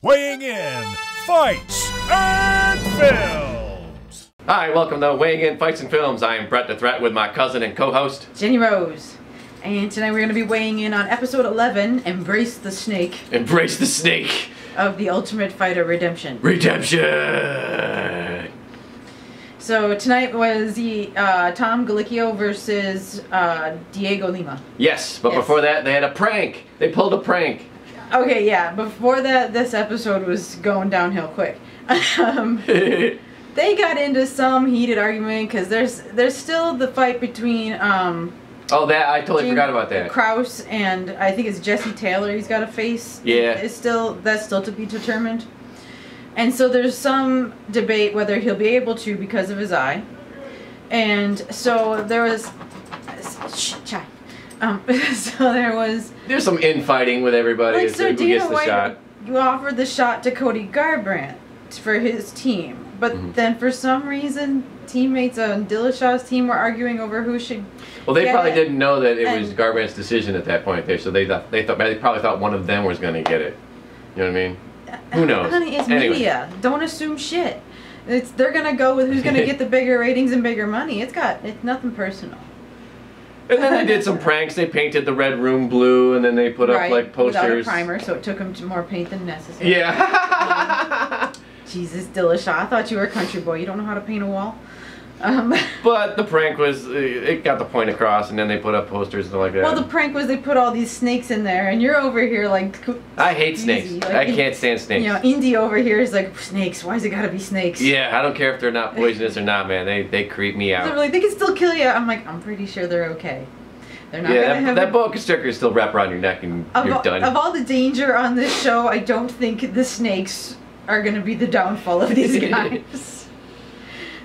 weighing in Fights and Films. Hi, welcome to Weighing In Fights and Films. I am Brett the Threat with my cousin and co-host, Jenny Rose. And tonight we're going to be weighing in on episode 11, Embrace the Snake. Embrace the Snake. Of The Ultimate Fighter Redemption. Redemption! So tonight was the Tom Galicchio versus Diego Lima. Yes, but before that they had a prank. They pulled a prank. Okay, yeah, before that this episode was going downhill quick. They got into some heated argument because there's still the fight between oh, that I totally forgot about that. Krause and I think it's Jesse Taylor. He's got a face. Yeah. That's still to be determined. And so there's some debate whether he'll be able to because of his eye. And so there was there's some infighting with everybody as to who gets the shot. You offered the shot to Cody Garbrandt for his team. But then for some reason, teammates on Dillashaw's team were arguing over who should. Well, they probably didn't know that it was Garbrandt's decision at that point there, so they probably thought one of them was going to get it. You know what I mean? Who knows? Honey, it's media. Don't assume shit. They're going to go with who's going to get the bigger ratings and bigger money. It's nothing personal. And then they did some pranks. They painted the red room blue, and then they put up like posters. Without a primer, so it took them to more paint than necessary. Yeah. Jesus, Dillashaw, I thought you were a country boy. You don't know how to paint a wall? But the prank was, it got the point across, and then they put up posters and stuff like that. Well, the prank was they put all these snakes in there, and you're over here like... I hate snakes. Like, I can't stand snakes. You know, Indy over here is like, snakes, why's it gotta be snakes? Yeah, I don't care if they're not poisonous or not, man. They creep me out. They're like, they can still kill you. I'm like, I'm pretty sure they're okay. They're not gonna have that boa constrictor is still wrapped around your neck and you're done. Of all the danger on this show, I don't think the snakes are going to be the downfall of these guys.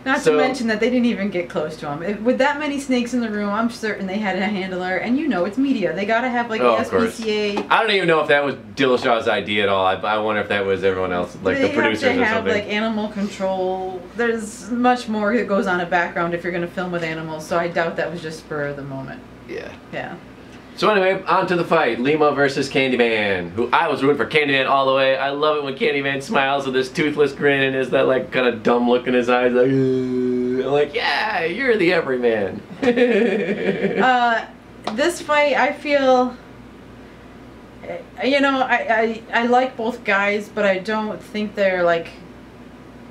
Not to mention that they didn't even get close to him. With that many snakes in the room, I'm certain they had a handler. And you know, it's media. They got to have like the SPCA. I don't even know if that was Dillashaw's idea at all. I wonder if that was everyone else, like the producers or something. They have to have like animal control. There's much more that goes on in the background if you're going to film with animals. So I doubt that was just spur of the moment. Yeah. Yeah. So anyway, on to the fight. Lima versus Candyman, who I was rooting for Candyman all the way. I love it when Candyman smiles with his toothless grin and his that like kind of dumb look in his eyes. Like, I'm like, yeah, you're the everyman. This fight, I feel, you know, I like both guys, but I don't think they're like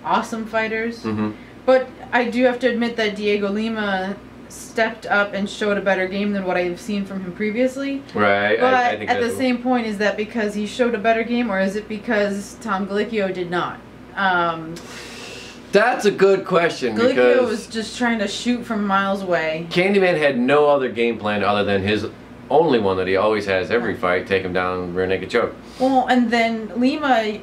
awesome fighters. Mm-hmm. But I do have to admit that Diego Lima stepped up and showed a better game than what I've seen from him previously. Right. But I think at the same point, is that because he showed a better game, or is it because Tom Galicchio did not? That's a good question. Galicchio was just trying to shoot from miles away. Candyman had no other game plan other than his only one that he always has every fight: take him down, rear naked choke. Well, and then Lima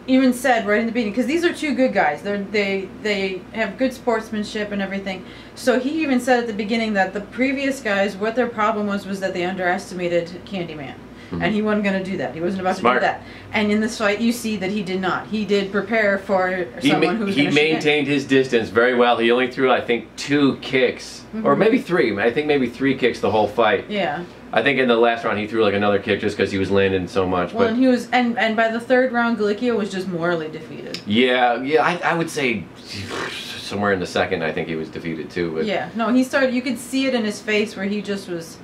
even said right in the beginning, because these are two good guys. They have good sportsmanship and everything. So he even said at the beginning that the previous guys, what their problem was that they underestimated Candyman. Mm-hmm. And he wasn't going to do that. He wasn't about to do that. And in this fight, you see that he did not. He did prepare for someone who was going to He maintained his distance very well. He only threw, I think, 2 kicks. Mm-hmm. Or maybe 3. I think maybe 3 kicks the whole fight. Yeah. I think in the last round he threw like another kick just because he was landing so much. Well, but and he was, and by the 3rd round, Galicchio was just morally defeated. Yeah, I would say somewhere in the 2nd, I think he was defeated too. But yeah, no, he started. You could see it in his face where he just was.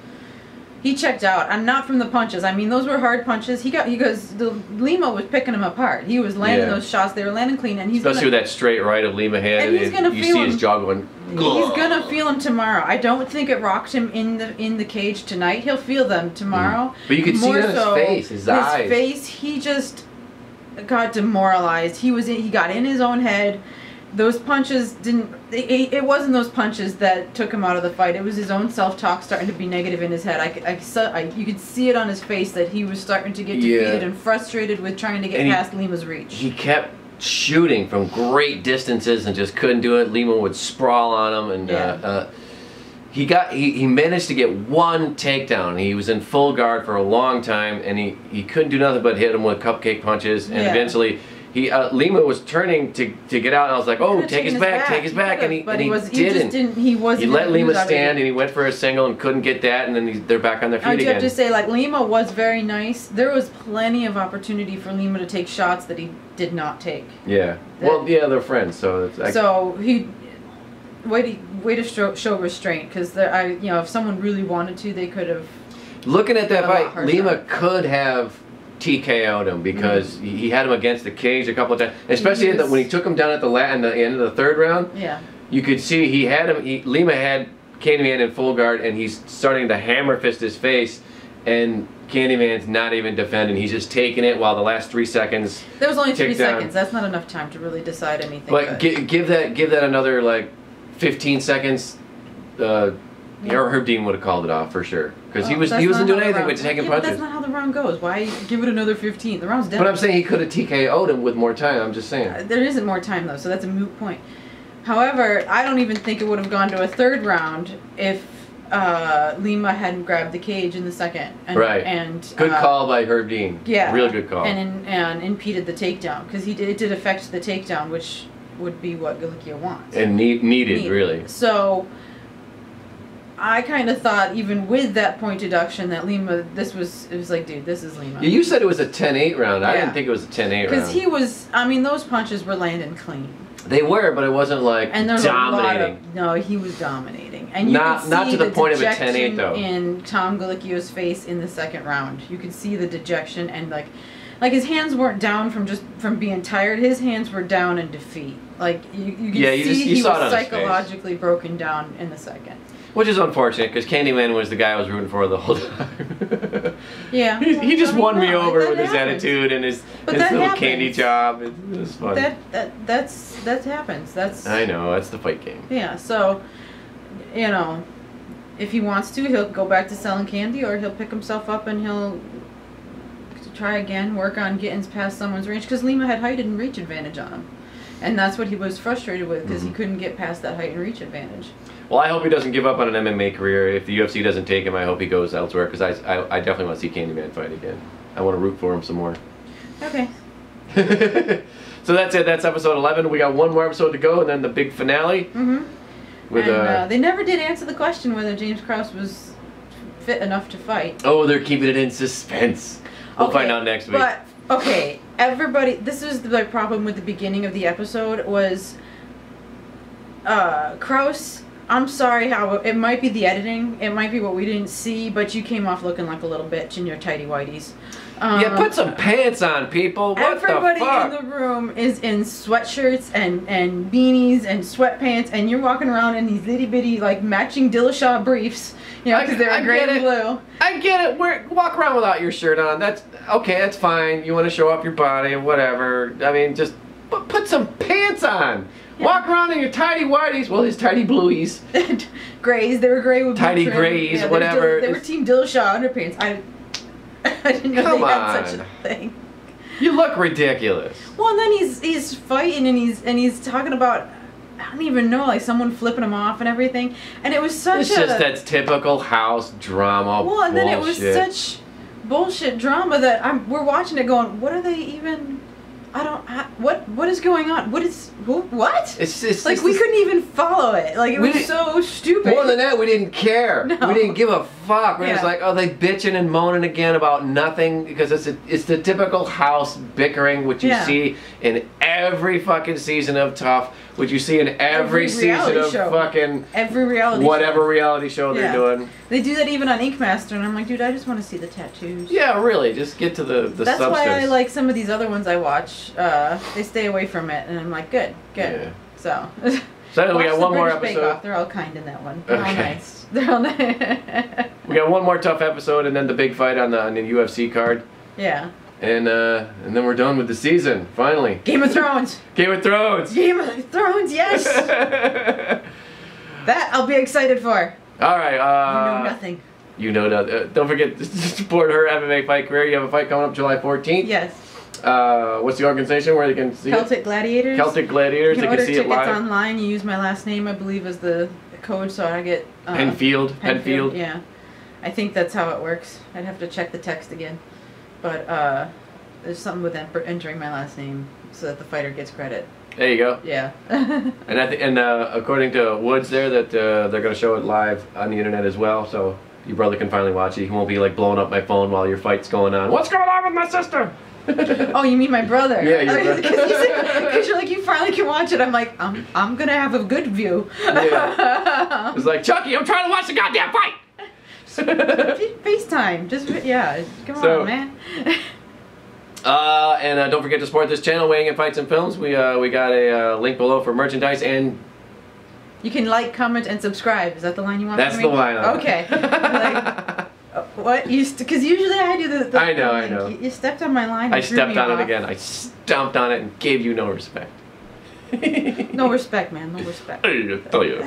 He checked out, and not from the punches. I mean, those were hard punches. Lima was picking him apart. He was landing those shots. They were landing clean, and especially with that straight right of Lima hand. And he's gonna feel you see his jaw going. He's gonna feel them tomorrow. I don't think it rocked him in the cage tonight. He'll feel them tomorrow. But you can see it on his face, his eyes. His face. He just got demoralized. He got in his own head. Those punches didn't. It wasn't those punches that took him out of the fight. It was his own self-talk starting to be negative in his head. You could see it on his face that he was starting to get defeated and frustrated with trying to get past Lima's reach. He kept shooting from great distances and just couldn't do it. Lima would sprawl on him, and he managed to get 1 takedown. He was in full guard for a long time, and he couldn't do nothing but hit him with cupcake punches, and eventually Lima was turning to get out, and I was like, "Oh, take his back, and he didn't. He let Lima stand, and he went for a single and couldn't get that, and then they're back on their feet again. I have to say, like, Lima was very nice. There was plenty of opportunity for Lima to take shots that he did not take. Yeah. Well, yeah, they're friends, so he. Way to show restraint, because if someone really wanted to, they could have. Looking at that fight, Lima could have TKO'd him because he had him against the cage a couple of times, especially when he took him down at the end of the third round. Yeah. You could see he had him. Lima had Candyman in full guard, and he's starting to hammer fist his face, and Candyman's not even defending. He's just taking it while the last 3 seconds. There was only 3 seconds. That's not enough time to really decide anything. But give that another like 15 seconds. Or Herb Dean would have called it off for sure, because he wasn't doing anything but taking punches. That's not how the round goes. Why give it another 15? The round's done. But I'm saying he could have TKO'd him with more time. I'm just saying. There isn't more time though, so that's a moot point. However, I don't even think it would have gone to a third round if Lima hadn't grabbed the cage in the second. And good call by Herb Dean. Yeah. Real good call. And impeded the takedown, because it did affect the takedown, which would be what Galicia wants. And needed really. So I kind of thought, even with that point deduction, that Lima, it was like, dude, this is Lima. Yeah, you said it was a 10-8 round. I didn't think it was a 10-8 round. Because those punches were landing clean. They were, but it wasn't like dominating. No, he was dominating. And you not to the point of a 10-8 though. In Tom Galicchio's face in the second round, you could see the dejection, and like his hands weren't down from being tired. His hands were down in defeat. Like you could see he was psychologically broken down in the second. Which is unfortunate, because Candyman was the guy I was rooting for the whole time. Yeah. He just won me over with his attitude and his little candy job. It was fun. That happens. I know, that's the fight game. Yeah, so, if he wants to, he'll go back to selling candy, or he'll pick himself up and he'll try again, work on getting past someone's range, because Lima had height and reach advantage on him. And that's what he was frustrated with, because he couldn't get past that height and reach advantage. Well, I hope he doesn't give up on an MMA career. If the UFC doesn't take him, I hope he goes elsewhere, because I definitely want to see Candyman fight again. I want to root for him some more. Okay. So that's it. That's episode 11. We got one more episode to go, and then the big finale. They never did answer the question whether James Krause was fit enough to fight. Oh, they're keeping it in suspense. We'll find out next week. But, okay, everybody, this was the problem with the beginning of the episode, was Krause. I'm sorry how it might be the editing, it might be what we didn't see, but you came off looking like a little bitch in your tighty whities. Yeah, put some pants on, people. What everybody the fuck? in the room is in sweatshirts and beanies and sweatpants, and you're walking around in these itty bitty like matching Dillashaw briefs, because they're gray and blue. I get it. Walk around without your shirt on. That's okay. That's fine. You want to show off your body, whatever. I mean, just put some pants on. Yeah. Walk around in your tidy whities. Well, his tidy blueies. Grays. They were gray with tidy grays, whatever. They were Team Dillashaw underpants. I didn't know they had such a thing. You look ridiculous. Well, and then he's fighting, and he's talking about, I don't even know, like someone flipping him off and everything, and it was such It's just that typical house drama. Well, and then it was such bullshit drama that we're watching it going, what are they even? What is going on? What? It's like we couldn't even follow it. Like it was so stupid. More than that, we didn't care. No. We didn't give a fuck. We're just like, oh, they bitching and moaning again about nothing, because it's the typical house bickering, which you see in every fucking season of TUF, which you see in every season of fucking reality show they're doing. They do that even on Ink Master, and I'm like, dude, I just want to see the tattoos. Yeah, really, just get to the That's substance. why I like some of these other ones I watch. They stay away from it, and I'm like, good. Yeah. So we got one more episode. They're all kind in that one. They're all nice. They're all nice. We got one more TUF episode, and then the big fight on the UFC card. Yeah. And then we're done with the season, finally. Game of Thrones. Game of Thrones. Game of Thrones, yes. That I'll be excited for. All right. You know nothing. You know nothing. Don't forget to support her MMA fight career. You have a fight coming up July 14th. Yes. What's the organization where they can see Celtic Gladiators. Celtic Gladiators. You can see it live. tickets online. You use my last name, I believe, as the code, so I get Penfield. Yeah, I think that's how it works. I'd have to check the text again, but There's something with entering my last name so that the fighter gets credit. There you go. Yeah. And according to Woods there, that they're going to show it live on the internet as well, so your brother can finally watch it. He won't be like blowing up my phone while your fight's going on. What's going on with my sister? Oh, you mean my brother? Yeah, your brother. Because you're like, you finally can watch it. I'm like, I'm gonna have a good view. Yeah. It's like, Chucky, I'm trying to watch the goddamn fight. FaceTime, just come on, man. And don't forget to support this channel, Weighing In Fights and Films. We got a link below for merchandise, and you can like, comment, and subscribe. Is that the line you want? That's from me? the line. Okay. Like, what? Because usually I do the I know. You stepped on my line. I stepped on it again. I stomped on it and gave you no respect. No respect, man. No respect. I tell you.